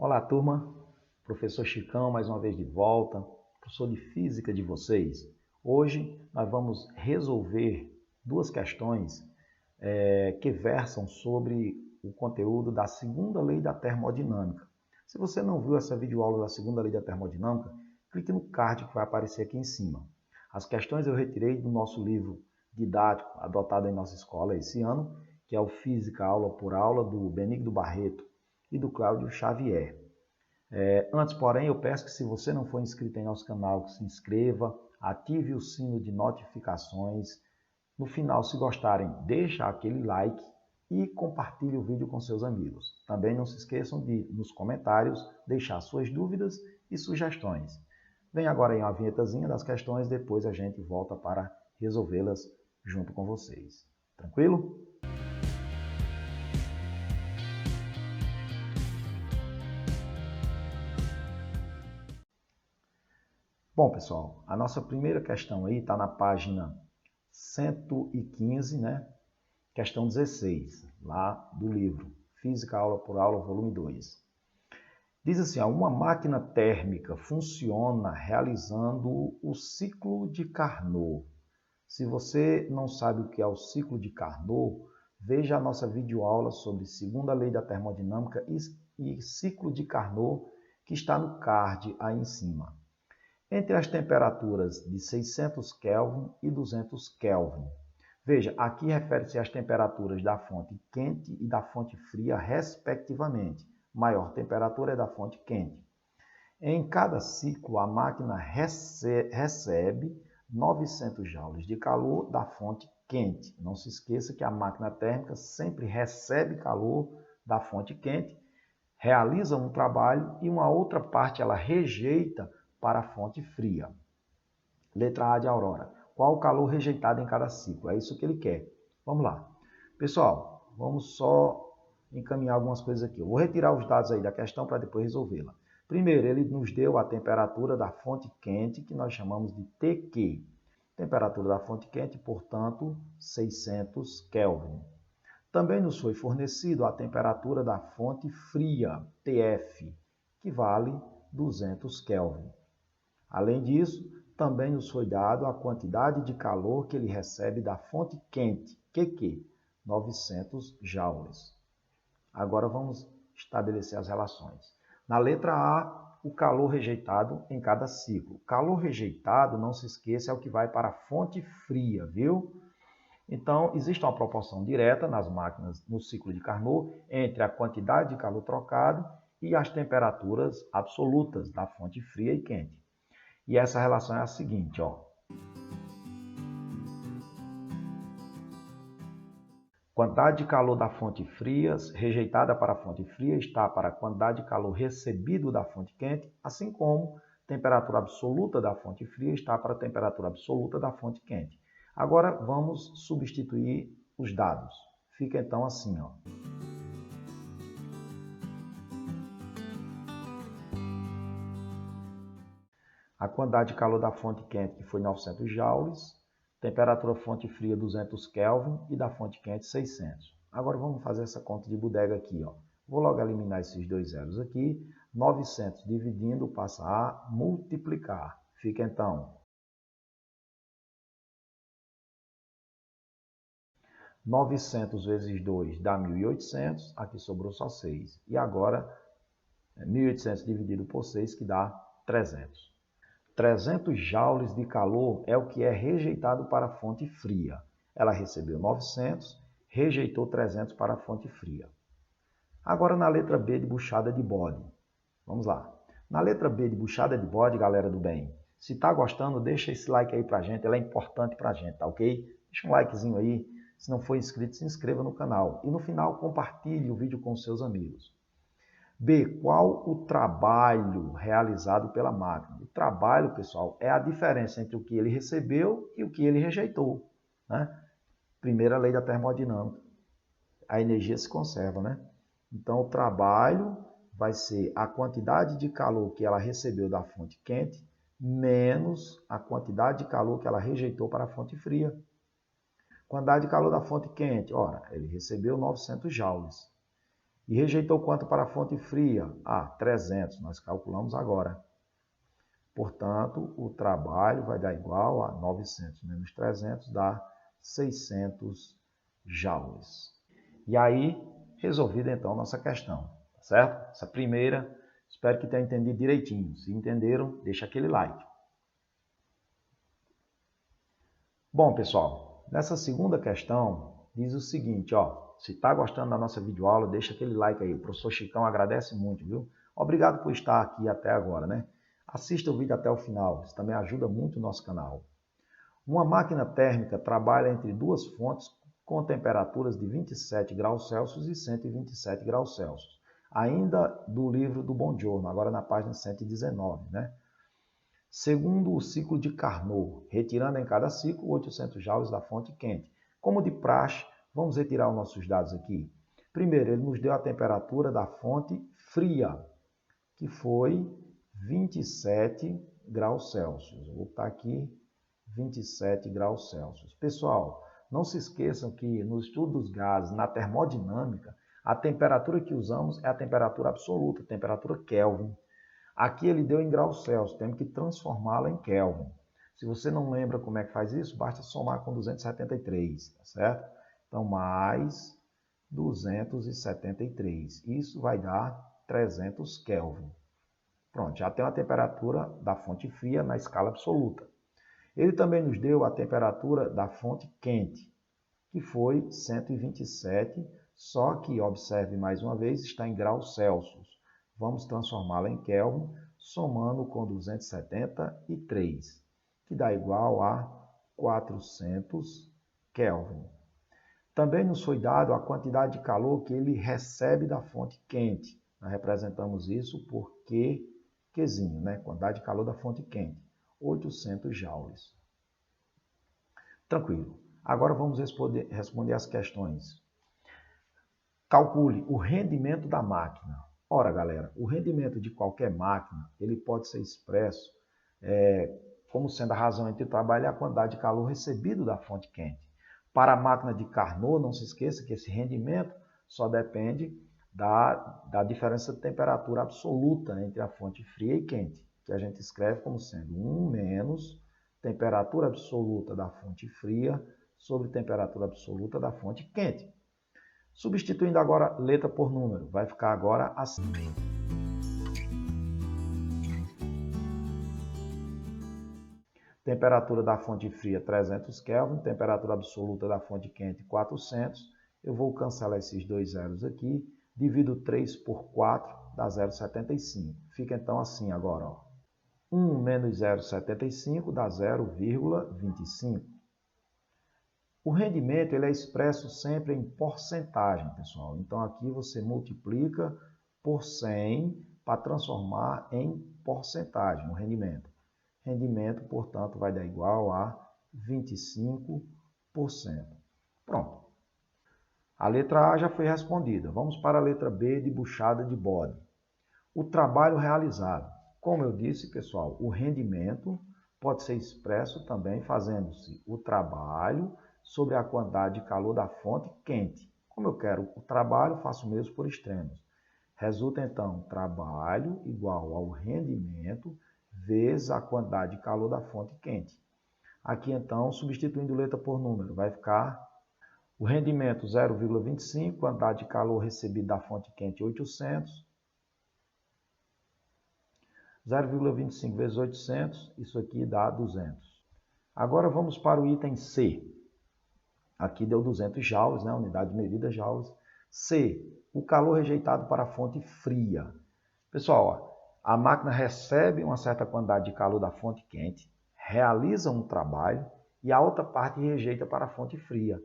Olá, turma. Professor Chicão, mais uma vez de volta. Professor de Física de vocês. Hoje nós vamos resolver duas questões que versam sobre o conteúdo da segunda lei da termodinâmica. Se você não viu essa videoaula da segunda lei da termodinâmica, clique no card que vai aparecer aqui em cima. As questões eu retirei do nosso livro didático, adotado em nossa escola esse ano, que é o Física Aula por Aula, do Benigno Barreto e do Cláudio Xavier. Antes, porém, eu peço que se você não for inscrito em nosso canal, que se inscreva, ative o sino de notificações. No final, se gostarem, deixa aquele like e compartilhe o vídeo com seus amigos. Também não se esqueçam de, nos comentários, deixar suas dúvidas e sugestões. Vem agora aí uma vinhetazinha das questões, depois a gente volta para resolvê-las junto com vocês. Tranquilo? Bom, pessoal, a nossa primeira questão aí está na página 115, né? Questão 16, lá do livro Física Aula por Aula, volume 2. Diz assim, ó, uma máquina térmica funciona realizando o ciclo de Carnot. Se você não sabe o que é o ciclo de Carnot, veja a nossa videoaula sobre segunda lei da termodinâmica e ciclo de Carnot, que está no card aí em cima. Entre as temperaturas de 600 Kelvin e 200 Kelvin. Veja, aqui refere-se às temperaturas da fonte quente e da fonte fria, respectivamente. Maior temperatura é da fonte quente. Em cada ciclo, a máquina recebe 900 joules de calor da fonte quente. Não se esqueça que a máquina térmica sempre recebe calor da fonte quente, realiza um trabalho e uma outra parte ela rejeita para a fonte fria. Letra A de Aurora. Qual o calor rejeitado em cada ciclo? É isso que ele quer. Vamos lá. Pessoal, vamos só encaminhar algumas coisas aqui. Eu vou retirar os dados aí da questão para depois resolvê-la. Primeiro, ele nos deu a temperatura da fonte quente, que nós chamamos de TQ. Temperatura da fonte quente, portanto, 600 Kelvin. Também nos foi fornecido a temperatura da fonte fria, TF, que vale 200 Kelvin. Além disso, também nos foi dado a quantidade de calor que ele recebe da fonte quente, QQ, 900 joules. Agora vamos estabelecer as relações. Na letra A, o calor rejeitado em cada ciclo. Calor rejeitado, não se esqueça, é o que vai para a fonte fria, viu? Então, existe uma proporção direta nas máquinas no ciclo de Carnot entre a quantidade de calor trocado e as temperaturas absolutas da fonte fria e quente. E essa relação é a seguinte, ó. Quantidade de calor da fonte fria rejeitada para a fonte fria está para a quantidade de calor recebido da fonte quente, assim como temperatura absoluta da fonte fria está para a temperatura absoluta da fonte quente. Agora vamos substituir os dados. Fica então assim, ó. A quantidade de calor da fonte quente, que foi 900 joules, temperatura fonte fria 200 Kelvin e da fonte quente 600. Agora vamos fazer essa conta de bodega aqui, ó. Vou logo eliminar esses dois zeros aqui. 900 dividindo passa a multiplicar. Fica então 900 vezes 2 dá 1.800. Aqui sobrou só 6. E agora 1.800 dividido por 6 que dá 300. 300 joules de calor é o que é rejeitado para a fonte fria. Ela recebeu 900, rejeitou 300 para a fonte fria. Agora na letra B de buchada de bode. Vamos lá. Na letra B de buchada de bode, galera do bem, se está gostando, deixa esse like aí pra gente, ela é importante pra gente, tá ok? Deixa um likezinho aí. Se não for inscrito, se inscreva no canal. E no final, compartilhe o vídeo com seus amigos. B. Qual o trabalho realizado pela máquina? O trabalho, pessoal, é a diferença entre o que ele recebeu e o que ele rejeitou, né? Primeira lei da termodinâmica. A energia se conserva, né? Então, o trabalho vai ser a quantidade de calor que ela recebeu da fonte quente menos a quantidade de calor que ela rejeitou para a fonte fria. Quantidade de calor da fonte quente, ora, ele recebeu 900 joules. E rejeitou quanto para a fonte fria? 300, nós calculamos agora. Portanto, o trabalho vai dar igual a 900 menos 300, dá 600 joules. E aí, resolvida então nossa questão, tá certo? Essa primeira, espero que tenham entendido direitinho. Se entenderam, deixa aquele like. Bom, pessoal, nessa segunda questão, diz o seguinte, se está gostando da nossa videoaula, deixa aquele like aí. O professor Chicão agradece muito, viu? Obrigado por estar aqui até agora, né? Assista o vídeo até o final, isso também ajuda muito o nosso canal. Uma máquina térmica trabalha entre duas fontes com temperaturas de 27 graus Celsius e 127 graus Celsius. Ainda do livro do Buongiorno, agora na página 119, né? Segundo o ciclo de Carnot, retirando em cada ciclo 800 joules da fonte quente. Como de praxe, vamos retirar os nossos dados aqui. Primeiro, ele nos deu a temperatura da fonte fria, que foi 27 graus Celsius. Vou botar aqui 27 graus Celsius. Pessoal, não se esqueçam que no estudo dos gases, na termodinâmica, a temperatura que usamos é a temperatura absoluta, a temperatura Kelvin. Aqui ele deu em graus Celsius, temos que transformá-la em Kelvin. Se você não lembra como é que faz isso, basta somar com 273, tá certo? Então, mais 273. Isso vai dar 300 Kelvin. Pronto, já tem a temperatura da fonte fria na escala absoluta. Ele também nos deu a temperatura da fonte quente, que foi 127, só que, observe mais uma vez, está em graus Celsius. Vamos transformá-la em Kelvin, somando com 273, que dá igual a 400 Kelvin. Também nos foi dado a quantidade de calor que ele recebe da fonte quente. Nós representamos isso por Qzinho, né? Quantidade de calor da fonte quente, 800 joules. Tranquilo. Agora vamos responder as questões. Calcule o rendimento da máquina. Ora, galera, o rendimento de qualquer máquina, ele pode ser expresso como sendo a razão entre o trabalho e a quantidade de calor recebido da fonte quente. Para a máquina de Carnot, não se esqueça que esse rendimento só depende da diferença de temperatura absoluta entre a fonte fria e quente, que a gente escreve como sendo 1 menos temperatura absoluta da fonte fria sobre temperatura absoluta da fonte quente. Substituindo agora letra por número, vai ficar agora assim. Temperatura da fonte fria 300 Kelvin, temperatura absoluta da fonte quente 400. Eu vou cancelar esses dois zeros aqui, divido 3 por 4, dá 0,75. Fica então assim agora, 1 menos 0,75 dá 0,25. O rendimento ele é expresso sempre em porcentagem, pessoal. Então, aqui você multiplica por 100 para transformar em porcentagem o rendimento. Rendimento, portanto, vai dar igual a 25%. Pronto. A letra A já foi respondida. Vamos para a letra B de buchada de bode. O trabalho realizado. Como eu disse, pessoal, o rendimento pode ser expresso também fazendo-se o trabalho sobre a quantidade de calor da fonte quente. Como eu quero o trabalho, faço o mesmo por extremos. Resulta, então, trabalho igual ao rendimento vezes a quantidade de calor da fonte quente. Aqui, então, substituindo letra por número, vai ficar o rendimento 0,25, quantidade de calor recebida da fonte quente 800. 0,25 vezes 800, isso aqui dá 200. Agora vamos para o item C. Aqui deu 200 joules, né? Unidade de medida joules. C, o calor rejeitado para a fonte fria. Pessoal, a máquina recebe uma certa quantidade de calor da fonte quente, realiza um trabalho e a outra parte rejeita para a fonte fria.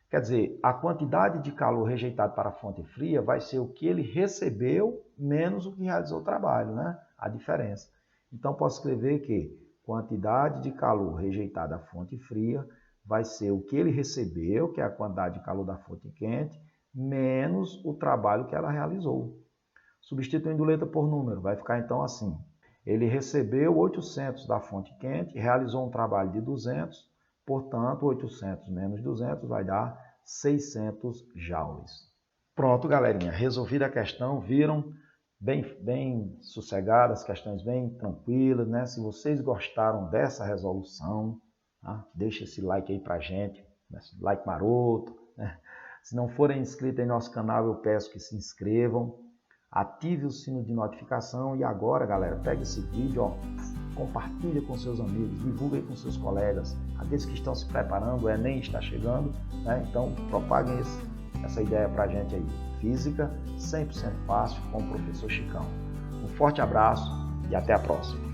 Quer dizer, a quantidade de calor rejeitado para a fonte fria vai ser o que ele recebeu menos o que realizou o trabalho, né? A diferença. Então, posso escrever que quantidade de calor rejeitada à fonte fria vai ser o que ele recebeu, que é a quantidade de calor da fonte quente, menos o trabalho que ela realizou. Substituindo letra por número, vai ficar então assim. Ele recebeu 800 da fonte quente, realizou um trabalho de 200, portanto, 800 menos 200 vai dar 600 joules. Pronto, galerinha, resolvida a questão, viram? Bem sossegada, as questões bem tranquilas, né? Se vocês gostaram dessa resolução, tá? Deixa esse like aí pra gente, né? Like maroto, né? Se não forem inscritos em nosso canal, eu peço que se inscrevam, ative o sino de notificação e agora, galera, pega esse vídeo, ó, compartilha com seus amigos, divulga aí com seus colegas, aqueles que estão se preparando, o Enem está chegando, né? Então propaguem essa ideia pra gente aí. Física 100% fácil com o professor Chicão. Um forte abraço e até a próxima.